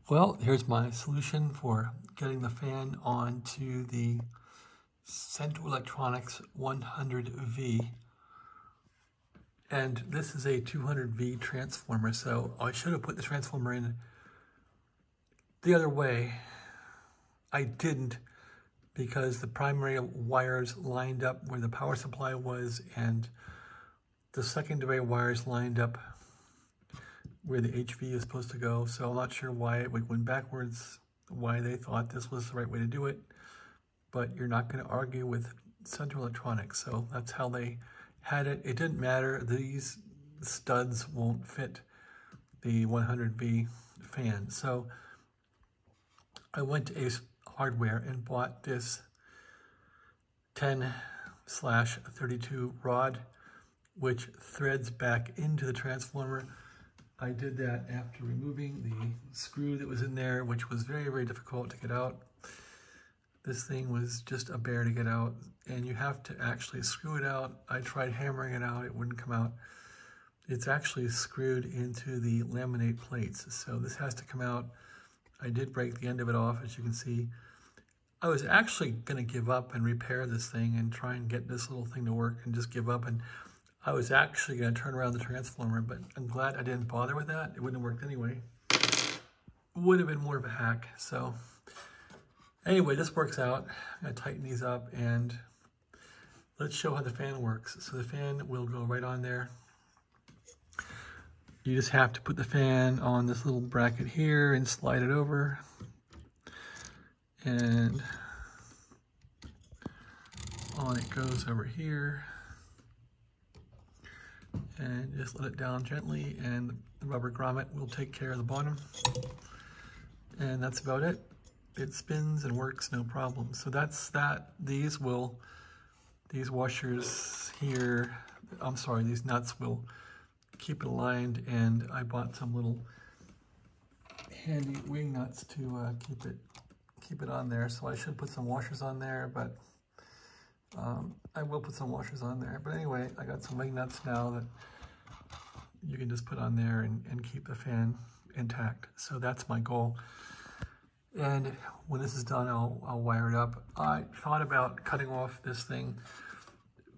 Well, here's my solution for getting the fan onto the Central Electronics 100V. And this is a 200V transformer, so I should have put the transformer in the other way. I didn't, because the primary wires lined up where the power supply was, and the secondary wires lined up where the HV is supposed to go. So I'm not sure why it went backwards, why they thought this was the right way to do it, but you're not going to argue with Central Electronics. So that's how they had it. It didn't matter. These studs won't fit the 100V fan. So I went to Ace Hardware and bought this 10/32 rod, which threads back into the transformer. I did that after removing the screw that was in there, which was very, very difficult to get out. This thing was just a bear to get out, and you have to actually screw it out. I tried hammering it out, it wouldn't come out. It's actually screwed into the laminate plates, so this has to come out. I did break the end of it off, as you can see. I was actually going to give up and repair this thing and try and get this little thing to work and just give up, and I was actually going to turn around the transformer, but I'm glad I didn't bother with that. It wouldn't have worked anyway. Would have been more of a hack. So anyway, this works out. I'm going to tighten these up, and let's show how the fan works. So the fan will go right on there. You just have to put the fan on this little bracket here and slide it over. And on it goes over here. And just let it down gently, and the rubber grommet will take care of the bottom. And that's about it. It spins and works no problem. So that's that. These washers here, these nuts will keep it aligned, and I bought some little handy wing nuts to keep it on there. So I should put some washers on there, but I will put some washers on there. But anyway, I got some wing nuts now that you can just put on there and keep the fan intact. So that's my goal. And when this is done, I'll wire it up. I thought about cutting off this thing.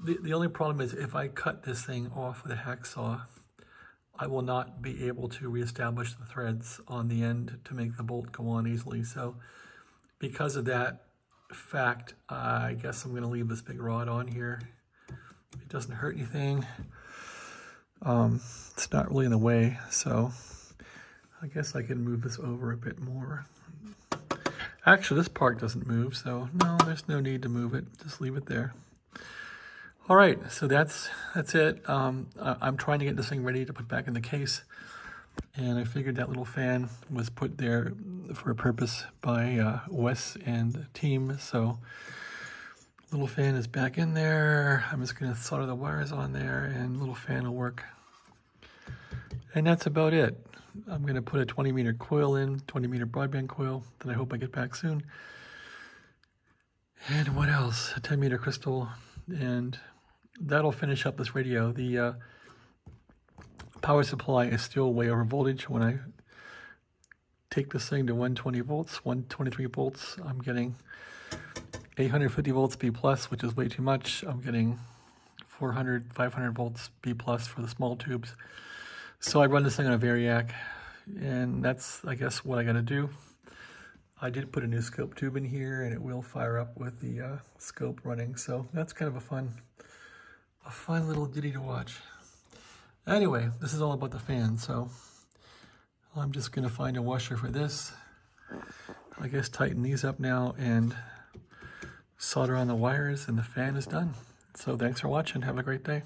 The only problem is if I cut this thing off with a hacksaw, I will not be able to reestablish the threads on the end to make the bolt go on easily. So because of that fact, I guess I'm going to leave this big rod on here. It doesn't hurt anything. It's not really in the way, so I guess I can move this over a bit more. Actually, this part doesn't move, so no, there's no need to move it. Just leave it there. All right, so that's it. I'm trying to get this thing ready to put back in the case, and I figured that little fan was put there for a purpose by Wes and team. So little fan is back in there. I'm just going to solder the wires on there, and little fan will work. And that's about it. I'm going to put a 20-meter coil in, 20-meter broadband coil that I hope I get back soon. And what else? A 10-meter crystal, and that'll finish up this radio. The power supply is still way over voltage. When I take this thing to 120 volts, 123 volts, I'm getting 850 volts B+, which is way too much. I'm getting 400, 500 volts B+ for the small tubes. So I run this thing on a Variac, and that's, I guess, what I got to do. I did put a new scope tube in here, and it will fire up with the scope running. So that's kind of a fun little ditty to watch. Anyway, this is all about the fan, so I'm just going to find a washer for this. I guess tighten these up now and solder on the wires, and the fan is done. So thanks for watching. Have a great day.